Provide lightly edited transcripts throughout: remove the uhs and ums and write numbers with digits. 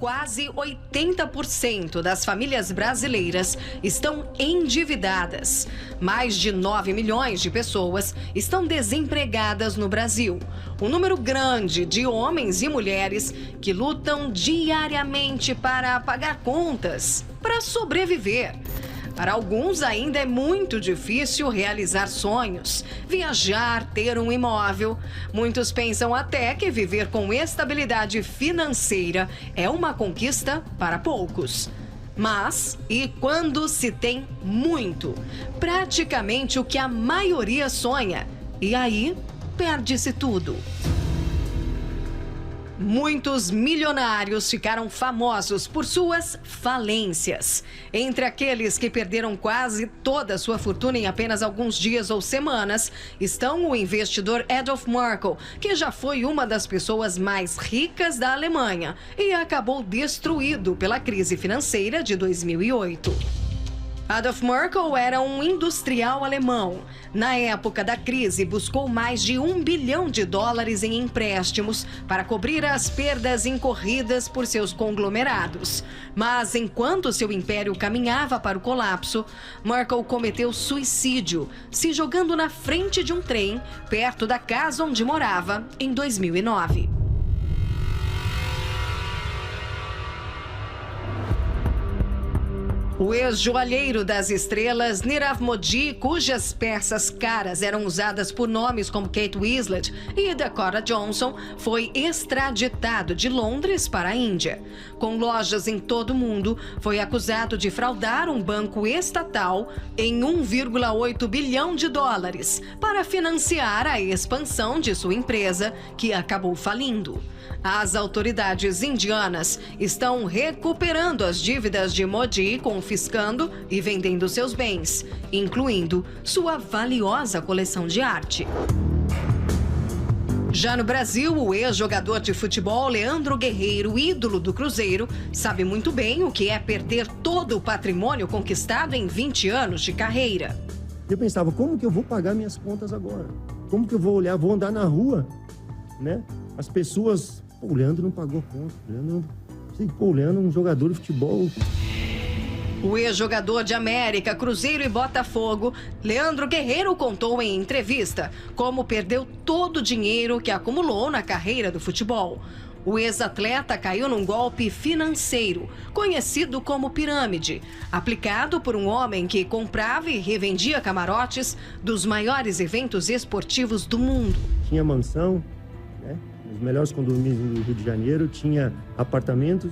quase 80% das famílias brasileiras estão endividadas. Mais de 9 milhões de pessoas estão desempregadas no Brasil. Um número grande de homens e mulheres que lutam diariamente para pagar contas, para sobreviver. Para alguns ainda é muito difícil realizar sonhos, viajar, ter um imóvel. Muitos pensam até que viver com estabilidade financeira é uma conquista para poucos. Mas, e quando se tem muito? Praticamente o que a maioria sonha. E aí, perde-se tudo. Muitos milionários ficaram famosos por suas falências. Entre aqueles que perderam quase toda a sua fortuna em apenas alguns dias ou semanas, estão o investidor Adolf Merkel, que já foi uma das pessoas mais ricas da Alemanha e acabou destruído pela crise financeira de 2008. Adolf Merkel era um industrial alemão. Na época da crise, buscou mais de $1 bilhão em empréstimos para cobrir as perdas incorridas por seus conglomerados. Mas enquanto seu império caminhava para o colapso, Merkel cometeu suicídio, se jogando na frente de um trem perto da casa onde morava em 2009. O ex-joalheiro das estrelas Nirav Modi, cujas peças caras eram usadas por nomes como Kate Winslet e Dakota Johnson, foi extraditado de Londres para a Índia. Com lojas em todo o mundo, foi acusado de fraudar um banco estatal em $1,8 bilhão para financiar a expansão de sua empresa, que acabou falindo. As autoridades indianas estão recuperando as dívidas de Modi, confiscando e vendendo seus bens, incluindo sua valiosa coleção de arte. Já no Brasil, o ex-jogador de futebol Leandro Guerreiro, ídolo do Cruzeiro, sabe muito bem o que é perder todo o patrimônio conquistado em 20 anos de carreira. Eu pensava, como que eu vou pagar minhas contas agora? Como que eu vou olhar, vou andar na rua, né? As pessoas... O Leandro não pagou conta. O Leandro é um jogador de futebol. O ex-jogador de América, Cruzeiro e Botafogo, Leandro Guerreiro, contou em entrevista como perdeu todo o dinheiro que acumulou na carreira do futebol. O ex-atleta caiu num golpe financeiro, conhecido como pirâmide, aplicado por um homem que comprava e revendia camarotes dos maiores eventos esportivos do mundo. Tinha mansão, né? Os melhores condomínios do Rio de Janeiro, tinha apartamentos,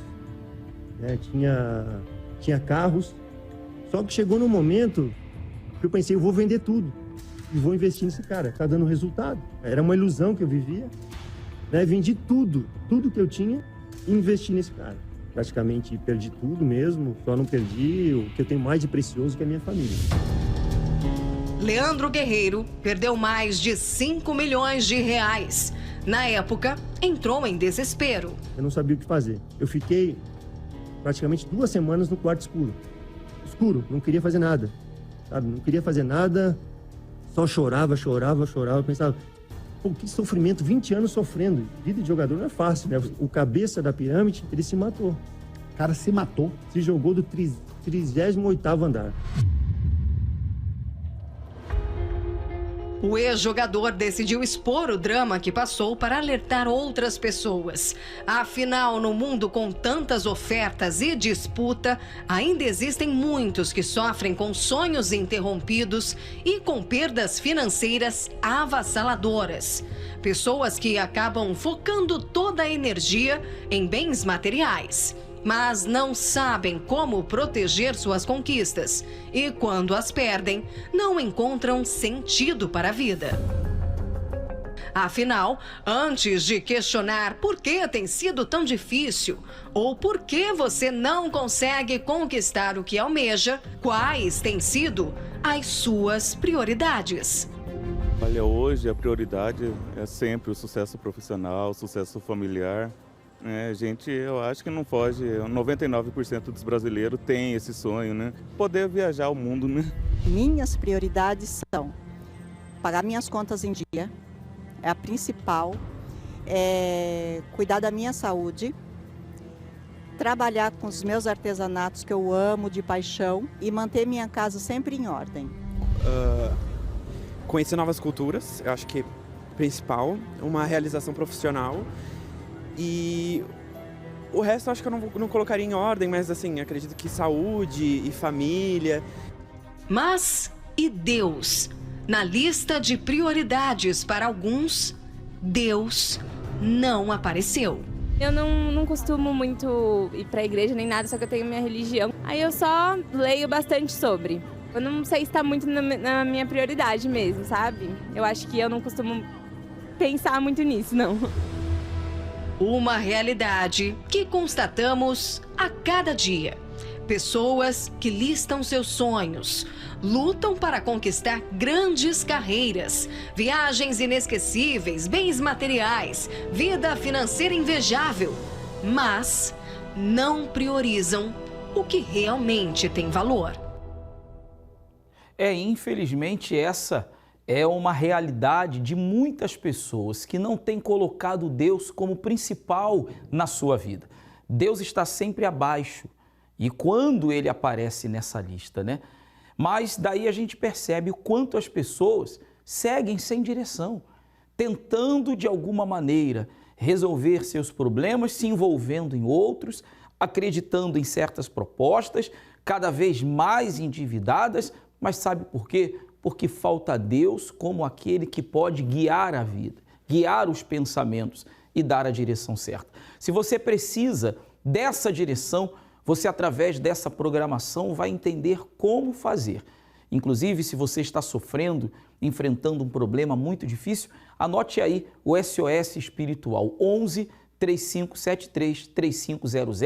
né? tinha carros. Só que chegou num momento que eu pensei, eu vou vender tudo e vou investir nesse cara. Tá dando resultado. Era uma ilusão que eu vivia, né? Vendi tudo que eu tinha e investi nesse cara. Praticamente perdi tudo mesmo, só não perdi o que eu tenho mais de precioso, que é a minha família. Leandro Guerreiro perdeu mais de R$5 milhões. Na época, entrou em desespero. Eu não sabia o que fazer. Eu fiquei praticamente 2 semanas no quarto escuro. Escuro, não queria fazer nada, sabe? Não queria fazer nada, só chorava. Eu pensava, pô, que sofrimento, 20 anos sofrendo. Vida de jogador não é fácil, né? O cabeça da pirâmide, ele se matou. O cara se matou? Se jogou do 38º andar. O ex-jogador decidiu expor o drama que passou para alertar outras pessoas. Afinal, no mundo com tantas ofertas e disputa, ainda existem muitos que sofrem com sonhos interrompidos e com perdas financeiras avassaladoras. Pessoas que acabam focando toda a energia em bens materiais, mas não sabem como proteger suas conquistas e, quando as perdem, não encontram sentido para a vida. Afinal, antes de questionar por que tem sido tão difícil ou por que você não consegue conquistar o que almeja, quais têm sido as suas prioridades? Olha, hoje a prioridade é sempre o sucesso profissional, o sucesso familiar. Eu acho que não foge, 99% dos brasileiros tem esse sonho, né? Poder viajar o mundo, né? Minhas prioridades são pagar minhas contas em dia, é a principal, cuidar da minha saúde, trabalhar com os meus artesanatos que eu amo de paixão e manter minha casa sempre em ordem. Conhecer novas culturas, eu acho que é principal, uma realização profissional e o resto eu acho que eu não colocaria em ordem, mas assim, acredito que saúde e família. Mas e Deus? Na lista de prioridades para alguns, Deus não apareceu. Eu não costumo muito ir pra igreja nem nada, só que eu tenho minha religião. Aí eu só leio bastante sobre. Eu não sei se tá muito na minha prioridade mesmo, sabe? Eu acho que eu não costumo pensar muito nisso, não. Uma realidade que constatamos a cada dia. Pessoas que listam seus sonhos, lutam para conquistar grandes carreiras, viagens inesquecíveis, bens materiais, vida financeira invejável, mas não priorizam o que realmente tem valor. Infelizmente essa é uma realidade de muitas pessoas que não têm colocado Deus como principal na sua vida. Deus está sempre abaixo. E quando ele aparece nessa lista, né? Mas daí a gente percebe o quanto as pessoas seguem sem direção, tentando de alguma maneira resolver seus problemas, se envolvendo em outros, acreditando em certas propostas, cada vez mais endividadas, mas sabe por quê? Porque falta Deus como aquele que pode guiar a vida, guiar os pensamentos e dar a direção certa. Se você precisa dessa direção, você, através dessa programação, vai entender como fazer. Inclusive, se você está sofrendo, enfrentando um problema muito difícil, anote aí o SOS Espiritual 11 3573 3500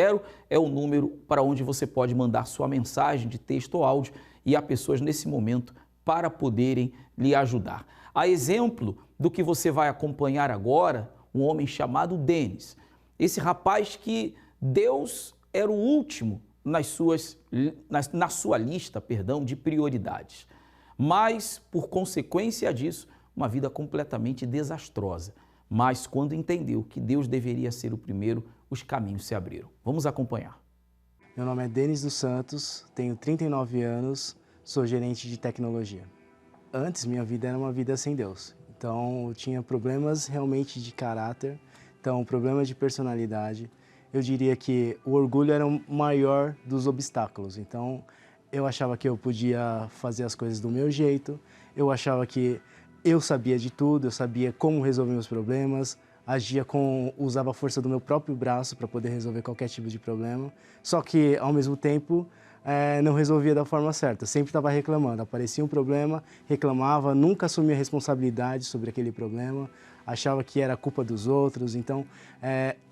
é o número para onde você pode mandar sua mensagem de texto ou áudio e há pessoas nesse momento para poderem lhe ajudar. A exemplo do que você vai acompanhar agora, um homem chamado Denis. Esse rapaz que Deus era o último na sua lista, de prioridades. Mas, por consequência disso, uma vida completamente desastrosa. Mas, quando entendeu que Deus deveria ser o primeiro, os caminhos se abriram. Vamos acompanhar. Meu nome é Denis dos Santos, tenho 39 anos, sou gerente de tecnologia. Antes, minha vida era uma vida sem Deus. Então, eu tinha problemas realmente de caráter, problemas de personalidade. Eu diria que o orgulho era o maior dos obstáculos. Então, eu achava que eu podia fazer as coisas do meu jeito, eu achava que eu sabia de tudo, eu sabia como resolver meus problemas, usava a força do meu próprio braço para poder resolver qualquer tipo de problema. Só que, ao mesmo tempo, não resolvia da forma certa, sempre estava reclamando. Aparecia um problema, reclamava, nunca assumia responsabilidade sobre aquele problema, achava que era culpa dos outros. Então,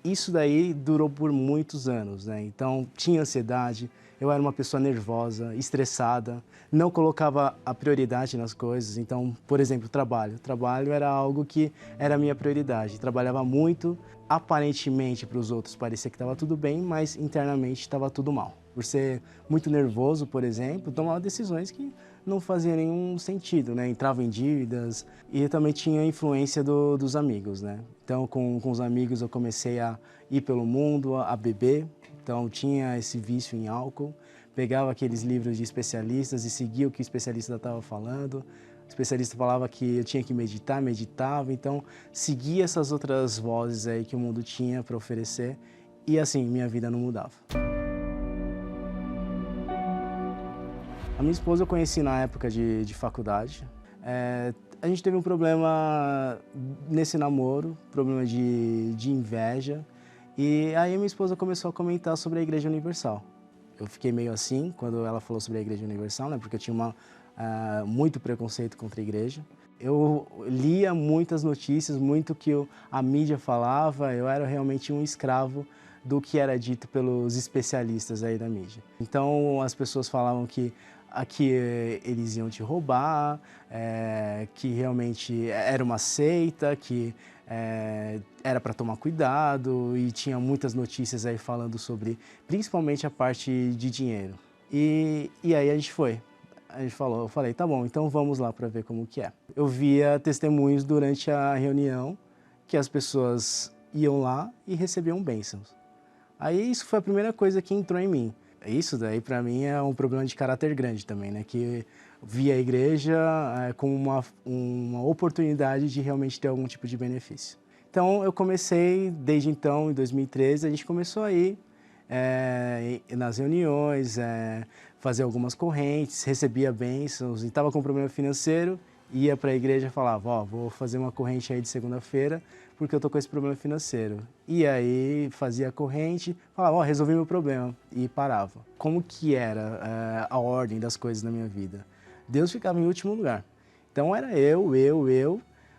isso daí durou por muitos anos, né? Então, tinha ansiedade, eu era uma pessoa nervosa, estressada, não colocava a prioridade nas coisas. Então, por exemplo, trabalho. Trabalho era algo que era a minha prioridade. Trabalhava muito, aparentemente para os outros parecia que estava tudo bem, mas internamente estava tudo mal. Por ser muito nervoso, por exemplo, tomava decisões que não faziam nenhum sentido, né? Entrava em dívidas e também tinha influência dos amigos, né? Então, com os amigos eu comecei a ir pelo mundo, a beber. Então, tinha esse vício em álcool. Pegava aqueles livros de especialistas e seguia o que o especialista estava falando. O especialista falava que eu tinha que meditar, meditava. Então, seguia essas outras vozes aí que o mundo tinha para oferecer. E assim, minha vida não mudava. A minha esposa eu conheci na época de faculdade. A gente teve um problema nesse namoro, problema de inveja. E aí minha esposa começou a comentar sobre a Igreja Universal. Eu fiquei meio assim quando ela falou sobre a Igreja Universal, né? Porque eu tinha muito preconceito contra a igreja. Eu lia muitas notícias, muito que a mídia falava, eu era realmente um escravo do que era dito pelos especialistas aí da mídia. Então as pessoas falavam que aqui eles iam te roubar, que realmente era uma seita, que era para tomar cuidado, e tinha muitas notícias aí falando sobre, principalmente a parte de dinheiro. E aí a gente foi. Eu falei, tá bom, então vamos lá para ver como que é. Eu via testemunhos durante a reunião que as pessoas iam lá e recebiam bênçãos. Aí isso foi a primeira coisa que entrou em mim. Isso daí para mim é um problema de caráter grande também, né? Que vi a igreja como uma oportunidade de realmente ter algum tipo de benefício. Então eu comecei, desde então, em 2013, a gente começou a ir nas reuniões, fazer algumas correntes, recebia bênçãos e estava com problema financeiro, ia para a igreja e falava, ó, vou fazer uma corrente aí de segunda-feira porque eu tô com esse problema financeiro. E aí fazia a corrente, falava, ó, resolvi meu problema e parava. Como que era a ordem das coisas na minha vida? Deus ficava em último lugar. Então era eu.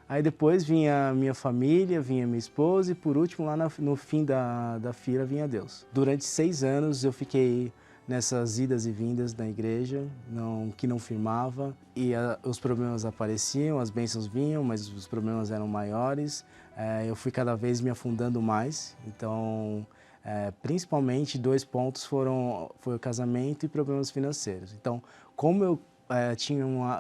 Aí depois vinha minha família, vinha minha esposa e por último lá no fim da fila vinha Deus. Durante 6 anos eu fiquei nessas idas e vindas da igreja, que não firmava e os problemas apareciam, as bênçãos vinham, mas os problemas eram maiores. Eu fui cada vez me afundando mais, então principalmente 2 pontos foi o casamento e problemas financeiros. Então como eu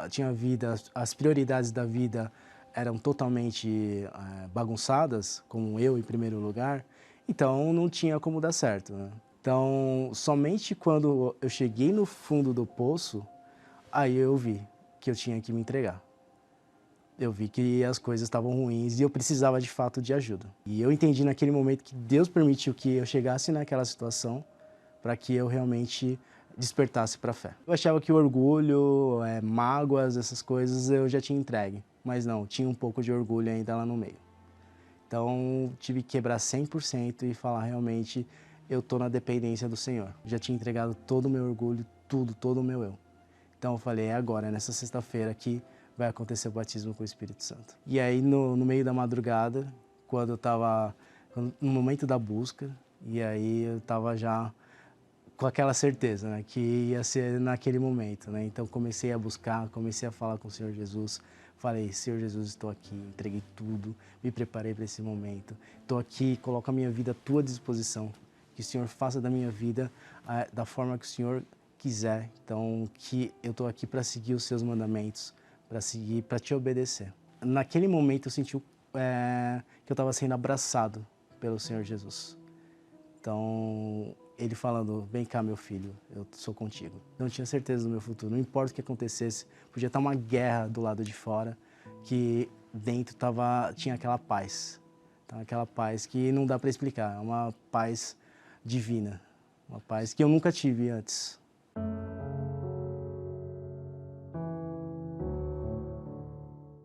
tinha vida, as prioridades da vida eram totalmente bagunçadas, com eu em primeiro lugar, então não tinha como dar certo, né? Então, somente quando eu cheguei no fundo do poço, aí eu vi que eu tinha que me entregar. Eu vi que as coisas estavam ruins e eu precisava de fato de ajuda. E eu entendi naquele momento que Deus permitiu que eu chegasse naquela situação para que eu realmente despertasse para a fé. Eu achava que o orgulho, mágoas, essas coisas eu já tinha entregue. Mas não, tinha um pouco de orgulho ainda lá no meio. Então, tive que quebrar 100% e falar realmente, eu estou na dependência do Senhor. Já tinha entregado todo o meu orgulho, todo o meu eu. Então eu falei, é agora, nessa sexta-feira que vai acontecer o batismo com o Espírito Santo. E aí, no meio da madrugada, quando eu estava no momento da busca, e aí eu estava já com aquela certeza, né, que ia ser naquele momento, né? Então comecei a buscar, comecei a falar com o Senhor Jesus. Falei, Senhor Jesus, estou aqui, entreguei tudo, me preparei para esse momento. Estou aqui, coloco a minha vida à tua disposição. Que o Senhor faça da minha vida da forma que o Senhor quiser. Então, que eu estou aqui para seguir os seus mandamentos, para te obedecer. Naquele momento eu senti que eu estava sendo abraçado pelo Senhor Jesus. Então, ele falando, vem cá meu filho, eu sou contigo. Não tinha certeza do meu futuro, não importa o que acontecesse, podia estar uma guerra do lado de fora, que dentro tinha aquela paz. Então, aquela paz que não dá para explicar, é uma paz divina, uma paz que eu nunca tive antes.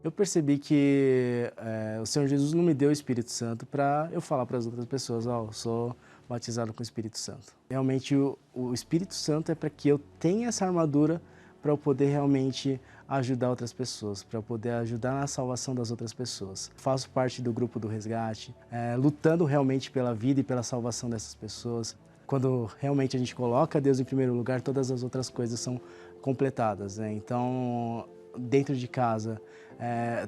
Eu percebi que o Senhor Jesus não me deu o Espírito Santo para eu falar para as outras pessoas, eu sou batizado com o Espírito Santo. Realmente o Espírito Santo é para que eu tenha essa armadura para eu poder realmente ajudar outras pessoas, para eu poder ajudar na salvação das outras pessoas. Faço parte do grupo do resgate, lutando realmente pela vida e pela salvação dessas pessoas. Quando realmente a gente coloca Deus em primeiro lugar, todas as outras coisas são completadas, né? Então, dentro de casa,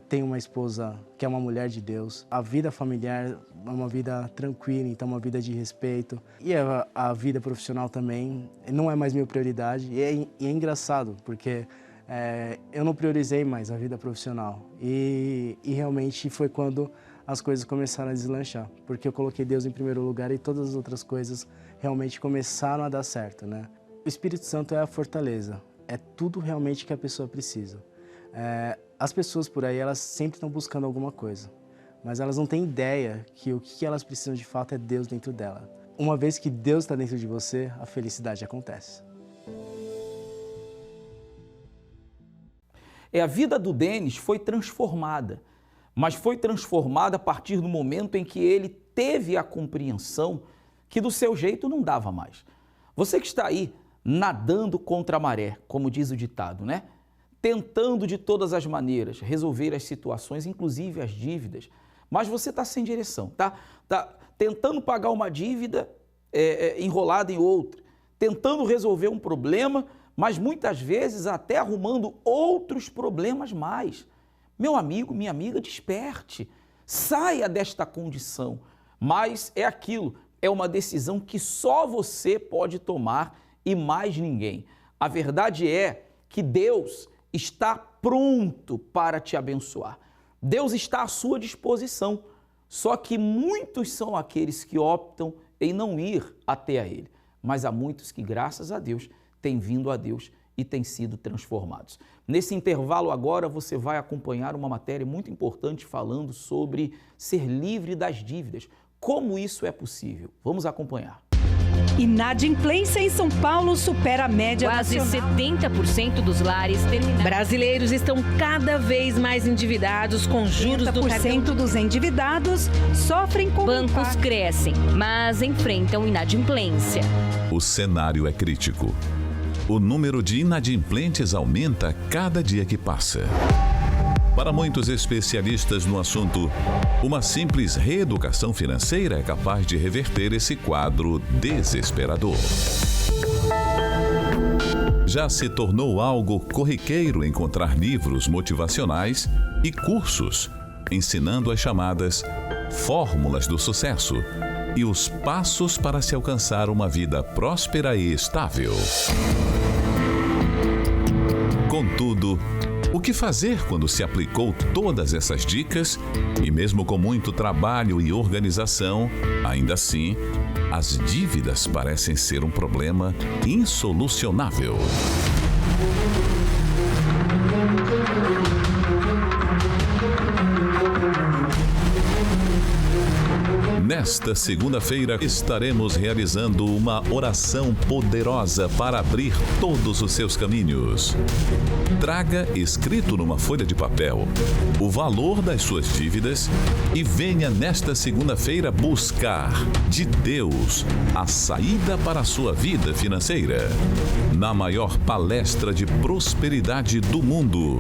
tenho uma esposa que é uma mulher de Deus. A vida familiar é uma vida tranquila, então uma vida de respeito. E a vida profissional também não é mais minha prioridade. E é engraçado, porque eu não priorizei mais a vida profissional. E realmente foi quando as coisas começaram a deslanchar. Porque eu coloquei Deus em primeiro lugar e todas as outras coisas realmente começaram a dar certo, né? O Espírito Santo é a fortaleza. É tudo realmente que a pessoa precisa. As pessoas por aí, elas sempre estão buscando alguma coisa, mas elas não têm ideia que o que elas precisam de fato é Deus dentro dela. Uma vez que Deus está dentro de você, a felicidade acontece. A vida do Denis foi transformada, mas foi transformada a partir do momento em que ele teve a compreensão que do seu jeito não dava mais. Você que está aí nadando contra a maré, como diz o ditado, né? Tentando de todas as maneiras resolver as situações, inclusive as dívidas, mas você está sem direção, tá tentando pagar uma dívida enrolada em outra, tentando resolver um problema, mas muitas vezes até arrumando outros problemas mais. Meu amigo, minha amiga, desperte, saia desta condição, mas é aquilo, é uma decisão que só você pode tomar e mais ninguém. A verdade é que Deus está pronto para te abençoar. Deus está à sua disposição, só que muitos são aqueles que optam em não ir até a Ele. Mas há muitos que, graças a Deus, têm vindo a Deus e têm sido transformados. Nesse intervalo agora, você vai acompanhar uma matéria muito importante falando sobre ser livre das dívidas. Como isso é possível? Vamos acompanhar. Inadimplência em São Paulo supera a média nacional. Quase 70% dos lares brasileiros estão cada vez mais endividados com juros do cartão. 70% dos endividados sofrem com Bancos crescem, mas enfrentam inadimplência. O cenário é crítico. O número de inadimplentes aumenta cada dia que passa. Para muitos especialistas no assunto, uma simples reeducação financeira é capaz de reverter esse quadro desesperador. Já se tornou algo corriqueiro encontrar livros motivacionais e cursos ensinando as chamadas fórmulas do sucesso e os passos para se alcançar uma vida próspera e estável. Contudo, o que fazer quando se aplicou todas essas dicas e mesmo com muito trabalho e organização, ainda assim, as dívidas parecem ser um problema insolucionável? Nesta segunda-feira, estaremos realizando uma oração poderosa para abrir todos os seus caminhos. Traga escrito numa folha de papel o valor das suas dívidas e venha nesta segunda-feira buscar de Deus a saída para a sua vida financeira, na maior palestra de prosperidade do mundo.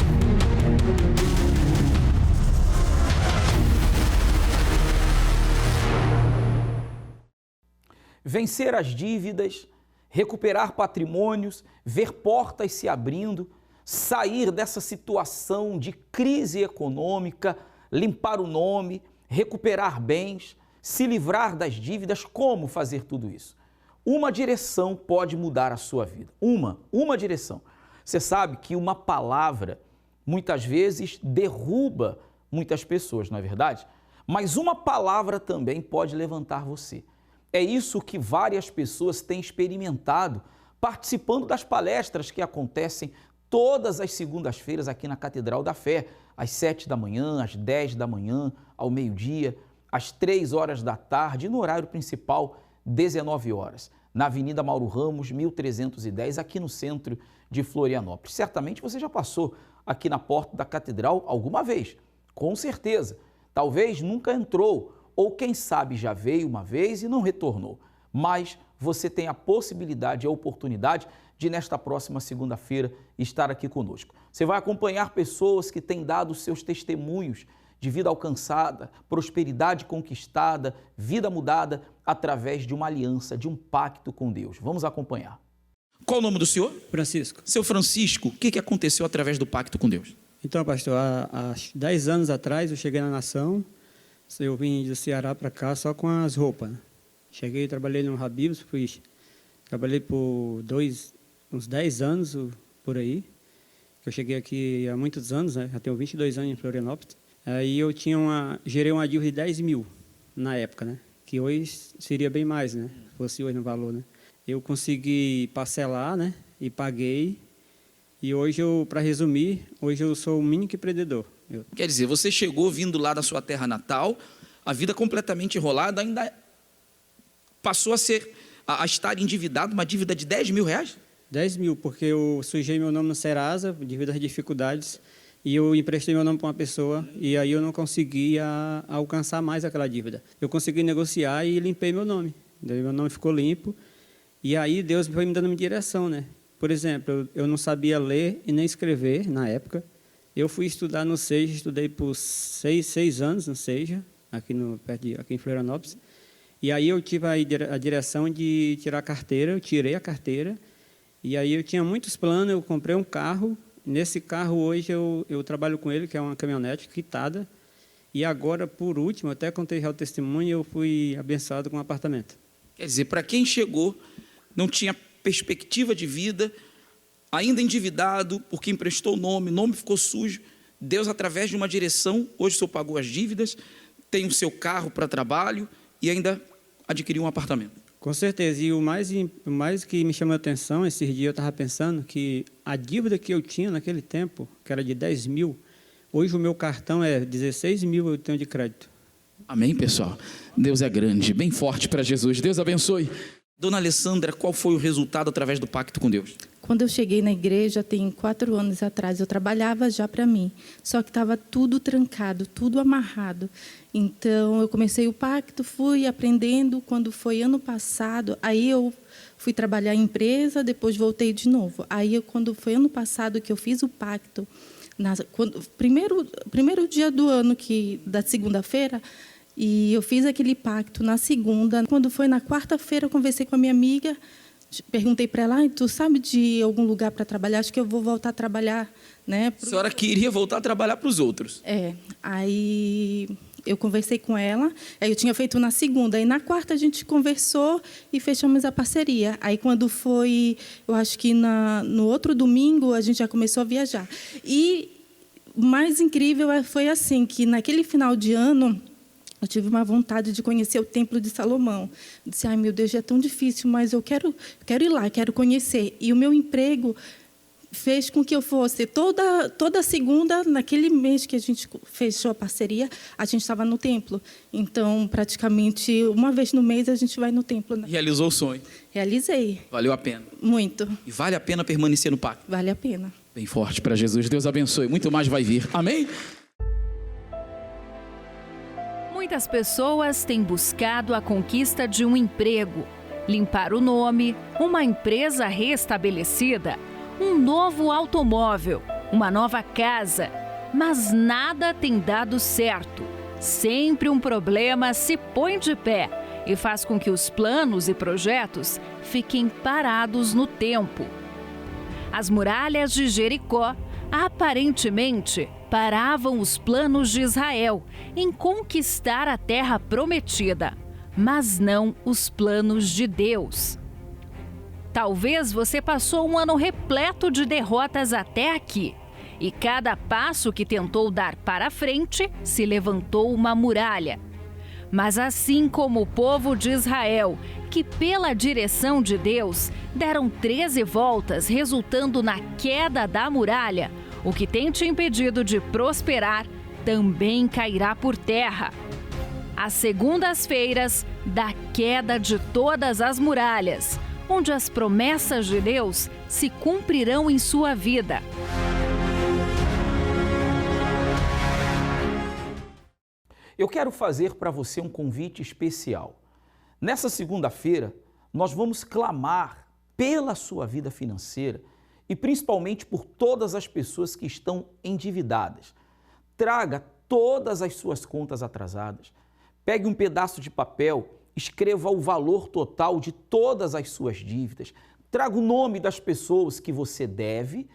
Vencer as dívidas, recuperar patrimônios, ver portas se abrindo, sair dessa situação de crise econômica, limpar o nome, recuperar bens, se livrar das dívidas. Como fazer tudo isso? Uma direção pode mudar a sua vida. Uma direção. Você sabe que uma palavra, muitas vezes, derruba muitas pessoas, não é verdade? Mas uma palavra também pode levantar você. É isso que várias pessoas têm experimentado participando das palestras que acontecem todas as segundas-feiras aqui na Catedral da Fé, às 7 da manhã, às 10 da manhã, ao meio-dia, às 3 horas da tarde e no horário principal, 19 horas, na Avenida Mauro Ramos, 1310, aqui no centro de Florianópolis. Certamente você já passou aqui na porta da Catedral alguma vez, com certeza. Talvez nunca entrou, ou quem sabe já veio uma vez e não retornou. Mas você tem a possibilidade e a oportunidade de, nesta próxima segunda-feira, estar aqui conosco. Você vai acompanhar pessoas que têm dado seus testemunhos de vida alcançada, prosperidade conquistada, vida mudada, através de uma aliança, de um pacto com Deus. Vamos acompanhar. Qual o nome do senhor? Francisco. Seu Francisco, o que aconteceu através do pacto com Deus? Então, pastor, há 10 anos atrás eu cheguei na Nação. Eu vim do Ceará para cá só com as roupas. Cheguei, trabalhei no Habib's, trabalhei por uns 10 anos por aí. Eu cheguei aqui há muitos anos, né? Já tenho 22 anos em Florianópolis. Aí eu gerei uma dívida de 10 mil na época, né? Que hoje seria bem mais, né? Se fosse hoje no valor, né? Eu consegui parcelar, né? E paguei. E hoje para resumir, hoje eu sou um mini empreendedor. Quer dizer, você chegou vindo lá da sua terra natal, a vida completamente enrolada, ainda passou a estar endividado, uma dívida de 10 mil reais? 10 mil, porque eu sujei meu nome no Serasa, devido às dificuldades, e eu emprestei meu nome para uma pessoa, e aí eu não conseguia alcançar mais aquela dívida. Eu consegui negociar e limpei meu nome. Daí meu nome ficou limpo, e aí Deus foi me dando uma direção, né? Por exemplo, eu não sabia ler e nem escrever na época. Eu fui estudar no SEJA, estudei por 6 anos no SEJA, aqui em Florianópolis. E aí eu tive a direção de tirar a carteira, eu tirei a carteira. E aí eu tinha muitos planos, eu comprei um carro. Nesse carro hoje eu trabalho com ele, que é uma caminhonete quitada. E agora, por último, até contei já o testemunho, eu fui abençoado com um apartamento. Quer dizer, para quem chegou, não tinha perspectiva de vida, ainda endividado, porque emprestou o nome ficou sujo. Deus, através de uma direção, hoje o senhor pagou as dívidas, tem o seu carro para trabalho e ainda adquirir um apartamento. Com certeza. E o mais que me chamou a atenção, esses dias eu estava pensando que a dívida que eu tinha naquele tempo, que era de 10 mil, hoje o meu cartão é 16 mil eu tenho de crédito. Amém, pessoal? Deus é grande, bem forte para Jesus. Deus abençoe. Dona Alessandra, qual foi o resultado através do pacto com Deus? Quando eu cheguei na igreja, tem 4 anos atrás, eu trabalhava já para mim, só que estava tudo trancado, tudo amarrado. Então, eu comecei o pacto, fui aprendendo. Quando foi ano passado, aí eu fui trabalhar em empresa, depois voltei de novo. Aí, quando foi ano passado que eu fiz o pacto, primeiro dia do ano, da segunda-feira, e eu fiz aquele pacto na segunda. Quando foi na quarta-feira, eu conversei com a minha amiga, perguntei para ela, tu sabe de algum lugar para trabalhar? Acho que eu vou voltar a trabalhar, né? A senhora queria voltar a trabalhar para os outros. Aí eu conversei com ela, aí eu tinha feito na segunda, aí na quarta a gente conversou e fechamos a parceria. Aí quando foi, eu acho que no outro domingo, a gente já começou a viajar. E o mais incrível foi assim, que naquele final de ano, eu tive uma vontade de conhecer o Templo de Salomão. Eu disse, ai meu Deus, já é tão difícil, mas eu quero ir lá, quero conhecer. E o meu emprego fez com que eu fosse toda segunda, naquele mês que a gente fechou a parceria, a gente estava no templo. Então, praticamente, uma vez no mês, a gente vai no templo. Realizou o sonho? Realizei. Valeu a pena? Muito. E vale a pena permanecer no pacto? Vale a pena. Bem forte para Jesus. Deus abençoe. Muito mais vai vir. Amém? Muitas pessoas têm buscado a conquista de um emprego, limpar o nome, uma empresa restabelecida, um novo automóvel, uma nova casa, mas nada tem dado certo. Sempre um problema se põe de pé e faz com que os planos e projetos fiquem parados no tempo. As muralhas de Jericó aparentemente paravam os planos de Israel em conquistar a terra prometida, mas não os planos de Deus. Talvez você passou um ano repleto de derrotas até aqui, e cada passo que tentou dar para frente se levantou uma muralha. Mas assim como o povo de Israel, que pela direção de Deus deram 13 voltas, resultando na queda da muralha, o que tem te impedido de prosperar também cairá por terra. Às segundas-feiras da queda de todas as muralhas, onde as promessas de Deus se cumprirão em sua vida. Eu quero fazer para você um convite especial. Nessa segunda-feira, nós vamos clamar pela sua vida financeira e principalmente por todas as pessoas que estão endividadas. Traga todas as suas contas atrasadas. Pegue um pedaço de papel, escreva o valor total de todas as suas dívidas. Traga o nome das pessoas que você deve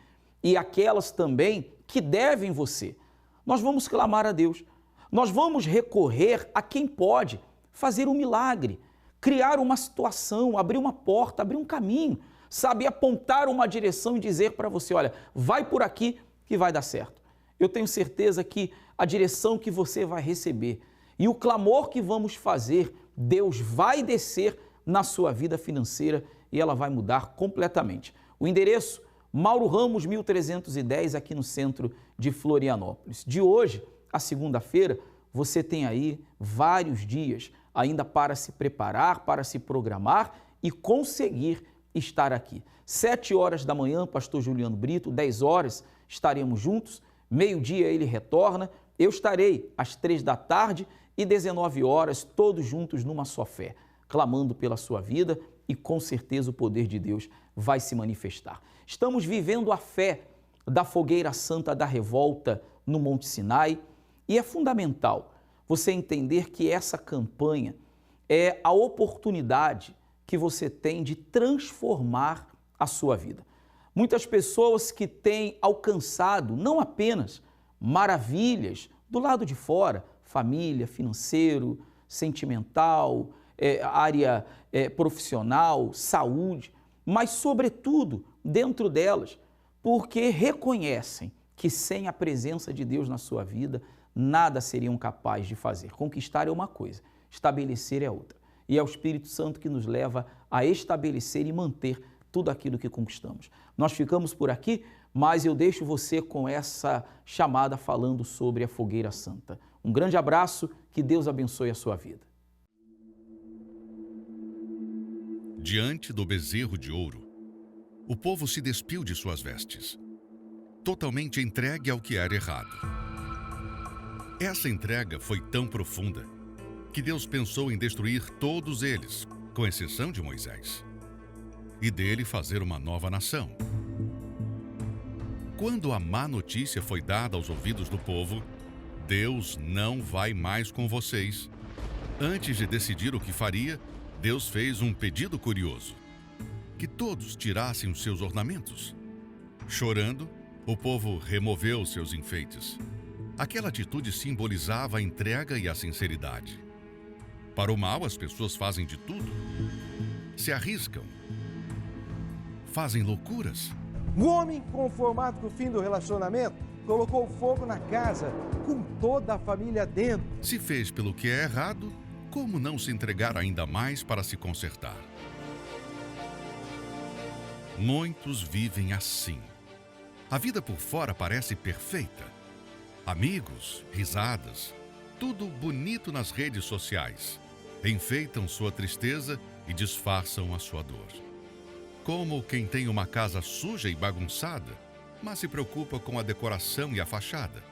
e aquelas também que devem você. Nós vamos clamar a Deus. Nós vamos recorrer a quem pode fazer um milagre, criar uma situação, abrir uma porta, abrir um caminho, sabe, apontar uma direção e dizer para você, olha, vai por aqui que vai dar certo. Eu tenho certeza que a direção que você vai receber e o clamor que vamos fazer, Deus vai descer na sua vida financeira e ela vai mudar completamente. O endereço, Mauro Ramos, 1310, aqui no centro de Florianópolis. De hoje a segunda-feira, você tem aí vários dias ainda para se preparar, para se programar e conseguir estar aqui. 7 horas da manhã, pastor Juliano Brito, 10 horas estaremos juntos, meio-dia ele retorna, eu estarei às 3 da tarde e 19 horas, todos juntos numa só fé, clamando pela sua vida e com certeza o poder de Deus vai se manifestar. Estamos vivendo a fé da fogueira santa da revolta no Monte Sinai e é fundamental você entender que essa campanha é a oportunidade que você tem de transformar a sua vida. Muitas pessoas que têm alcançado não apenas maravilhas do lado de fora, família, financeiro, sentimental, área profissional, saúde, mas sobretudo dentro delas, porque reconhecem que sem a presença de Deus na sua vida, nada seriam capazes de fazer. Conquistar é uma coisa, estabelecer é outra. e é o Espírito Santo que nos leva a estabelecer e manter tudo aquilo que conquistamos. Nós ficamos por aqui, mas eu deixo você com essa chamada falando sobre a Fogueira Santa. Um grande abraço, que Deus abençoe a sua vida. Diante do bezerro de ouro, o povo se despiu de suas vestes, totalmente entregue ao que era errado. Essa entrega foi tão profunda que Deus pensou em destruir todos eles, com exceção de Moisés, e dele fazer uma nova nação. Quando a má notícia foi dada aos ouvidos do povo, Deus não vai mais com vocês. Antes de decidir o que faria, Deus fez um pedido curioso: que todos tirassem os seus ornamentos. Chorando, o povo removeu seus enfeites. Aquela atitude simbolizava a entrega e a sinceridade. Para o mal, as pessoas fazem de tudo. Se arriscam. Fazem loucuras. Um homem, conformado com o fim do relacionamento, colocou fogo na casa, com toda a família dentro. Se fez pelo que é errado, como não se entregar ainda mais para se consertar? Muitos vivem assim. A vida por fora parece perfeita. Amigos, risadas, tudo bonito nas redes sociais. Enfeitam sua tristeza e disfarçam a sua dor. Como quem tem uma casa suja e bagunçada, mas se preocupa com a decoração e a fachada.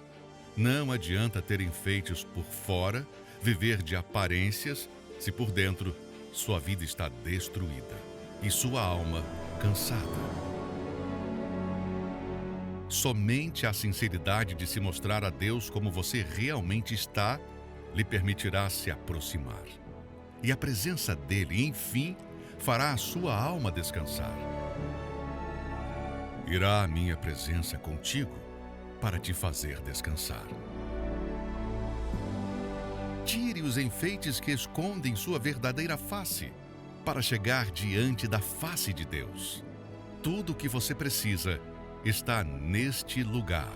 Não adianta ter enfeites por fora, viver de aparências, se por dentro sua vida está destruída e sua alma cansada. Somente a sinceridade de se mostrar a Deus como você realmente está lhe permitirá se aproximar. E a presença dele, enfim, fará a sua alma descansar. Irá a minha presença contigo para te fazer descansar. Tire os enfeites que escondem sua verdadeira face para chegar diante da face de Deus. Tudo o que você precisa está neste lugar.